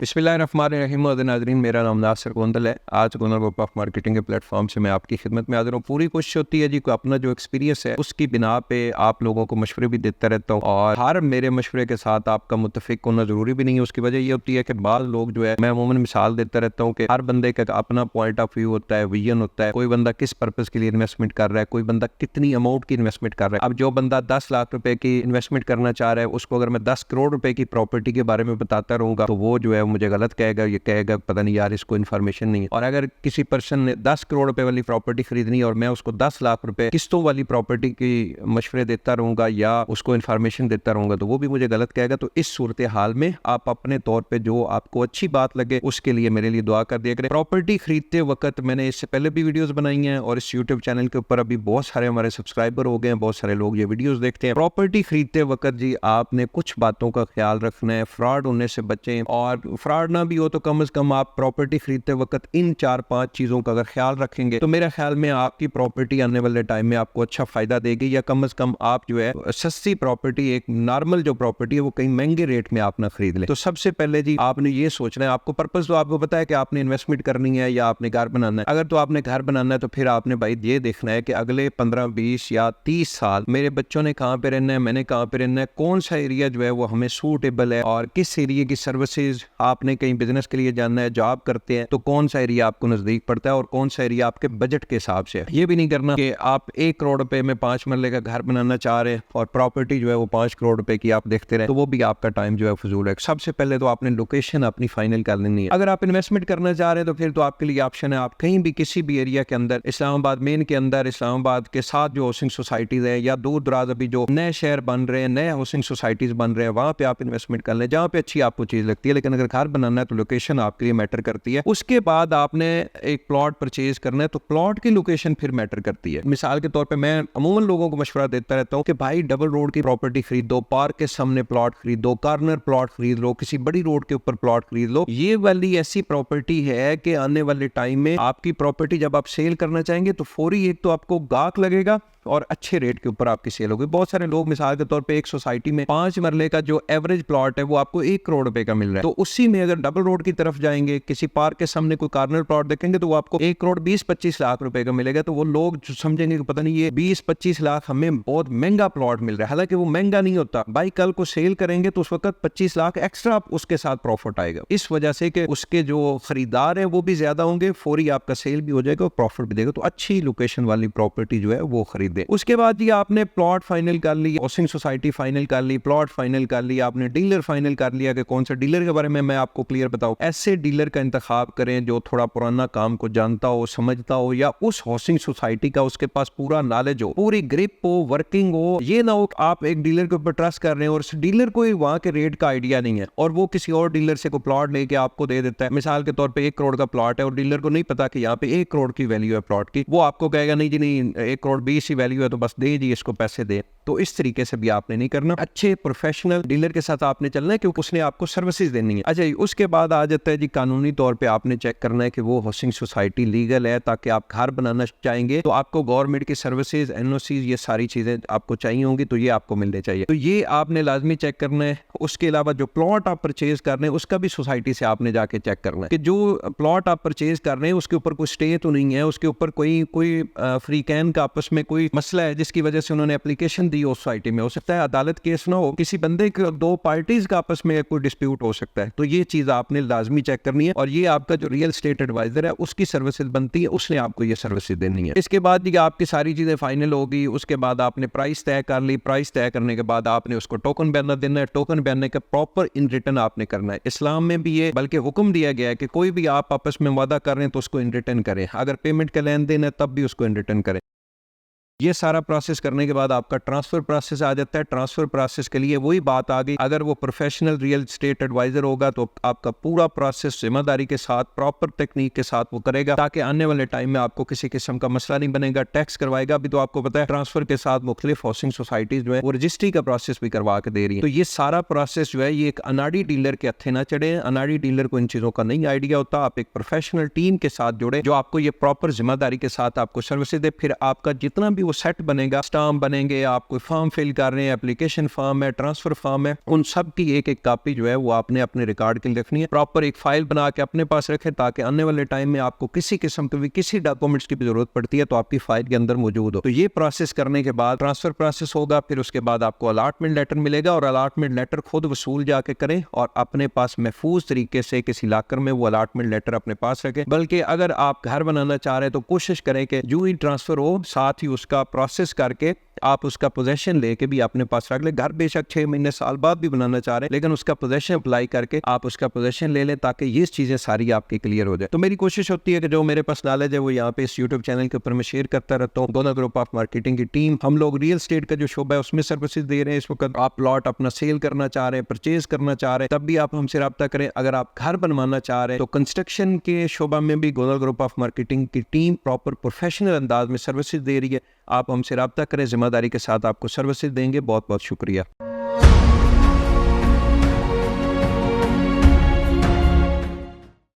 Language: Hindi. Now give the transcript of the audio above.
बिस्मिल्लाहिर्रहमानिर्रहीम। नाज़रीन, मेरा नाम नासिर गोंदल है। आज गोंदल ग्रुप ऑफ मार्केटिंग के प्लेटफॉर्म से मैं आपकी खिदमत में हाज़िर हूँ। पूरी कोशिश होती है जी को अपना जो एक्सपीरियंस है उसकी बिना पे आप लोगों को मशवरे भी देता रहता हूँ, और हर मेरे मशवरे के साथ आपका मुत्तफिक होना ज़रूरी भी नहीं है। उसकी वजह ये होती है कि बाज़ लोग जो है, मैं अमूमन मिसाल देता रहता हूँ कि हर बंदे का अपना पॉइंट ऑफ व्यू होता है, विजन होता है। कोई बंदा किस पर्पज़ के लिए इन्वेस्टमेंट कर रहा है, कोई बंदा कितनी अमाउंट की इन्वेस्टमेंट कर रहा है। अब जो बंदा 10 लाख रुपए की इन्वेस्टमेंट करना चाह रहा है, उसको अगर मैं 10 करोड़ रुपए की प्रॉपर्टी के बारे में बताता रहूँगा तो वो जो है मुझे गलत कहेगा, ये कहेगा पता नहीं यार इसको इन्फॉर्मेशन नहीं है। और अगर किसी पर्सन ने 10 करोड़ रुपए वाली प्रॉपर्टी खरीदनी है और मैं उसको 10 लाख रुपए किस्तों वाली प्रॉपर्टी की मशवरे देता रहूंगा या उसको इन्फॉर्मेशन देता रहूंगा तो वो भी मुझे गलत कहेगा। तो इस सूरत हाल में आप अपने तौर पे जो आपको अच्छी बात लगे उसके लिए मेरे लिए दुआ कर दिया करें। प्रॉपर्टी खरीदते वक्त मैंने इससे पहले भी वीडियोस बनाई हैं और इस यूट्यूब चैनल के ऊपर अभी बहुत सारे हमारे सब्सक्राइबर हो गए हैं, बहुत सारे लोग ये वीडियोस देखते हैं। प्रॉपर्टी खरीदते वक्त जी आपने कुछ बातों का ख्याल रखना है, फ्रॉड होने से बचें, और फ्रॉड ना भी हो तो कम से कम आप प्रॉपर्टी खरीदते वक्त इन 4-5 चीजों का अगर ख्याल रखेंगे तो मेरा ख्याल में आपकी प्रॉपर्टी आने वाले टाइम में आपको अच्छा फायदा देगी, या कम से कम आप जो है सस्ती प्रॉपर्टी, एक नॉर्मल जो प्रॉपर्टी है वो कहीं महंगे रेट में आप ना खरीद लें। तो सबसे पहले जी आपने ये सोचना है, आपको पर्पस तो आपको पता है कि आपने इन्वेस्टमेंट करनी है या आपने घर बनाना है। अगर तो आपने घर बनाना है तो फिर आपने भाई ये देखना है कि अगले 15-20 या 30 साल मेरे बच्चों ने कहाँ पे रहना है, मैंने कहाँ पे रहना है, कौन सा एरिया जो है वो हमें सूटेबल है, और किस एरिया की सर्विसेज आपने कहीं बिजनेस के लिए जाना है, जॉब करते हैं तो कौन सा एरिया आपको नजदीक पड़ता है और कौन सा एरिया आपके बजट के हिसाब से है। ये भी नहीं करना कि आप 1 करोड़ रुपए में 5 मरले का घर बनाना चाह रहे हैं और प्रॉपर्टी जो है वो 5 करोड़ रुपए की आप देखते रहे, तो वो भी आपका टाइम जो है फजूल है। सबसे पहले तो आपने लोकेशन अपनी फाइनल कर लेनी है। अगर आप इन्वेस्टमेंट करना चाह रहे हैं तो फिर तो आपके लिए ऑप्शन है, आप कहीं भी किसी भी एरिया के अंदर, इस्लामाबाद मेन के अंदर, इस्लामाबाद के साथ जो हाउसिंग सोसाइटीज है या दूर दराज अभी जो नए शहर बन रहे हैं, नए हाउसिंग सोसाइटीज बन रहे हैं, वहां पे आप इन्वेस्टमेंट कर लें जहाँ पे अच्छी आपको चीज लगती है। लेकिन अगर घर बनाना है तो लोकेशन आपके लिए मैटर करती है। उसके बाद आपने एक प्लॉट परचेज करना है तो प्लॉट की लोकेशन फिर मैटर करती है। मिसाल के तौर पे मैं अमूमन लोगों को मशवरा देता रहता हूँ कि भाई डबल रोड की प्रॉपर्टी खरीदो, पार्क के सामने प्लॉट खरीदो, कॉर्नर प्लॉट खरीद लो, किसी बड़ी रोड के ऊपर प्लॉट खरीद लो। ये वाली ऐसी प्रॉपर्टी है कि आने वाले टाइम में आपकी प्रॉपर्टी जब आप सेल करना चाहेंगे तो फौरी एक तो आपको गाहक लगेगा और अच्छे रेट के ऊपर आपकी सेल होगी। बहुत सारे लोग मिसाल के तौर पे एक सोसाइटी में 5 मरले का जो एवरेज प्लॉट है वो आपको 1 करोड़ रुपए का मिल रहा है, तो उसी में अगर डबल रोड की तरफ जाएंगे, किसी पार्क के सामने कोई कॉर्नर प्लॉट देखेंगे तो वो आपको 1 करोड़ 20-25 लाख रुपए का मिलेगा। तो वो लोग जो समझेंगे कि पता नहीं ये 20-25 लाख हमें बहुत महंगा प्लॉट मिल रहा है, हालांकि वो महंगा नहीं होता भाई। कल को सेल करेंगे तो उस वक्त 25 लाख एक्स्ट्रा उसके साथ प्रॉफिट आएगा, इस वजह से कि उसके जो खरीदार है वो भी ज्यादा होंगे, फौरी आपका सेल भी हो जाएगा और प्रॉफिट भी देगा। तो अच्छी लोकेशन वाली प्रॉपर्टी जो है वो खरीदे। उसके बाद आपने प्लॉट फाइनल कर ली, हाउसिंग सोसाइटी फाइनल कर ली, प्लॉट फाइनल कर लिया, आपने डीलर फाइनल कर लिया कि कौन सा डीलर के बारे में मैं आपको क्लियर बताऊं। ऐसे डीलर का इंतखाब करें जो थोड़ा पुराना काम को जानता हो, समझता हो, या उस हाउसिंग सोसाइटी का उसके पास पूरा नॉलेज हो, पूरी ग्रिप हो, वर्किंग हो। ये ना हो आप एक डीलर के ऊपर ट्रस्ट कर रहे हैं और उस डीलर को वहां के रेट का आइडिया नहीं है और वो किसी और डीलर से कोई प्लॉट लेके आपको दे देता है। मिसाल के तौर पर 1 करोड़ का प्लॉट है और डीलर को नहीं पता कि यहाँ पे 1 करोड़ की वैल्यू है प्लॉट की, वो आपको कहेगा नहीं जी नहीं 1 करोड़ 20 ही वैल्यू है तो बस दे जी इसको पैसे दे। तो इस तरीके से भी आपने नहीं करना। अच्छे प्रोफेशनल डीलर के साथ आपने चलना है क्योंकि उसने आपको सर्विसेज देनी है। अच्छा, उसके बाद आ जाता है जी कानूनी तौर पे आपने चेक करना है कि वो हाउसिंग सोसाइटी लीगल है, ताकि आप घर बनाना चाहेंगे तो आपको गवर्नमेंट की सर्विसेज, एनओसीज, ये सारी चीजें आपको चाहिए होंगी, तो ये आपको मिलने चाहिए। तो ये आपने लाजमी चेक करना है। उसके अलावा जो प्लॉट आप परचेज कर रहे हैं उसका भी सोसाइटी से आपने जाके चेक करना है कि जो प्लॉट आप परचेज कर रहे हैं उसके ऊपर कोई स्टे तो नहीं है, उसके ऊपर कोई फ्री कैन का आपस में कोई मसला है जिसकी वजह से उन्होंने एप्लीकेशन दी उस सोसाइटी में। हो सकता है अदालत केस ना हो, किसी बंदे के 2 पार्टीज का आपस में कोई डिस्प्यूट हो सकता है। तो ये चीज आपने लाजमी चेक करनी है और ये आपका जो रियल एस्टेट एडवाइजर है उसकी सर्विसेज बनती है, उसने आपको ये सर्विसेज देनी है। इसके बाद जी आपकी सारी चीजें फाइनल होगी। उसके बाद आपने प्राइस तय कर ली, प्राइस तय करने के बाद आपने उसको टोकन बयाना देना है, टोकन बयाने का प्रॉपर इन रिटर्न आपने करना है। इस्लाम में भी ये बल्कि हुक्म दिया गया है कि कोई भी आप आपस में वादा कर रहे हैं तो उसको इन रिटर्न करें, अगर पेमेंट का लेन देन है तब भी उसको इन रिटर्न करें। ये सारा प्रोसेस करने के बाद आपका ट्रांसफर प्रोसेस आ जाता है। ट्रांसफर प्रोसेस के लिए वही बात आ गई, अगर वो प्रोफेशनल रियल एस्टेट एडवाइजर होगा तो आपका पूरा प्रोसेस जिम्मेदारी के साथ, प्रॉपर टेक्निक के साथ वो करेगा, ताकि आने वाले टाइम में आपको किसी किस्म का मसला नहीं बनेगा। टैक्स करवाएगा भी, तो आपको पता है ट्रांसफर के साथ मुख्तलिफ हाउसिंग सोसाइटीज जो है वो रजिस्ट्री का प्रोसेस भी करवा के दे रही है। तो ये सारा प्रोसेस जो है ये एक अनाड़ी डीलर के हथे ना चढ़े। अनाड़ी डीलर को इन चीजों का नहीं आइडिया होता। आप एक प्रोफेशनल टीम के साथ जुड़े जो आपको ये प्रॉपर जिम्मेदारी के साथ आपको सर्विस दे, फिर आपका जितना भी वो वो सेट बनेगा, स्टाम्प बनेंगे, आप कोई फॉर्म फिल कर रहे हैं, एप्लीकेशन फॉर्म है, ट्रांसफर फॉर्म है, उन सब की एक एक कॉपी जो है वो आपने अपने रिकॉर्ड के लिए रखनी है। प्रॉपर एक फाइल बना के अपने पास रखें ताकि आने वाले टाइम में आपको किसी किस्म के भी किसी डॉक्यूमेंट्स की भी जरूरत पड़ती है तो आपकी फाइल के अंदर मौजूद हो। तो ये प्रोसेस करने के बाद ट्रांसफर प्रोसेस होगा, फिर उसके बाद आपको अलॉटमेंट लेटर मिलेगा और अलॉटमेंट लेटर खुद वसूल जाके करें और अपने पास महफूज तरीके से किसी लॉकर में वो अलॉटमेंट लेटर अपने पास रखें। बल्कि अगर आप घर बनाना चाह रहे हैं तो कोशिश करें कि जो ही ट्रांसफर हो साथ ही उसका प्रोसेस करके आप उसका पोजेशन लेके भी अपने पास रख ले। घर बेशक 6 महीने साल बाद भी बनाना चाह रहे हैं लेकिन उसका पोजेशन अप्लाई करके आप उसका पोजेशन ले लें ताकि ये चीजें सारी आपकी क्लियर हो जाए। तो मेरी कोशिश होती है कि जो मेरे पास नॉलेज है वो यहाँ पे इस यूट्यूब चैनल के ऊपर मैं शेयर करता रहता हूँ। गोना ग्रुप ऑफ मार्केटिंग की टीम, हम लोग रियल एस्टेट का जो शोबा है उसमें सर्विसेज दे रहे हैं। इस वक्त आप प्लॉट अपना सेल करना चाह रहे हैं, परचेज करना चाह रहे हैं, तब भी आप हमसे रब्ता करें। अगर आप घर बनवाना चाह रहे हैं तो कंस्ट्रक्शन के शोबा में भी गोना ग्रुप ऑफ मार्केटिंग की टीम प्रॉपर प्रोफेशनल अंदाज में सर्विसेज दे रही है। आप हमसे रब्ता करें, जिम्मेदारी के साथ आपको सर्विसेज देंगे। बहुत बहुत शुक्रिया।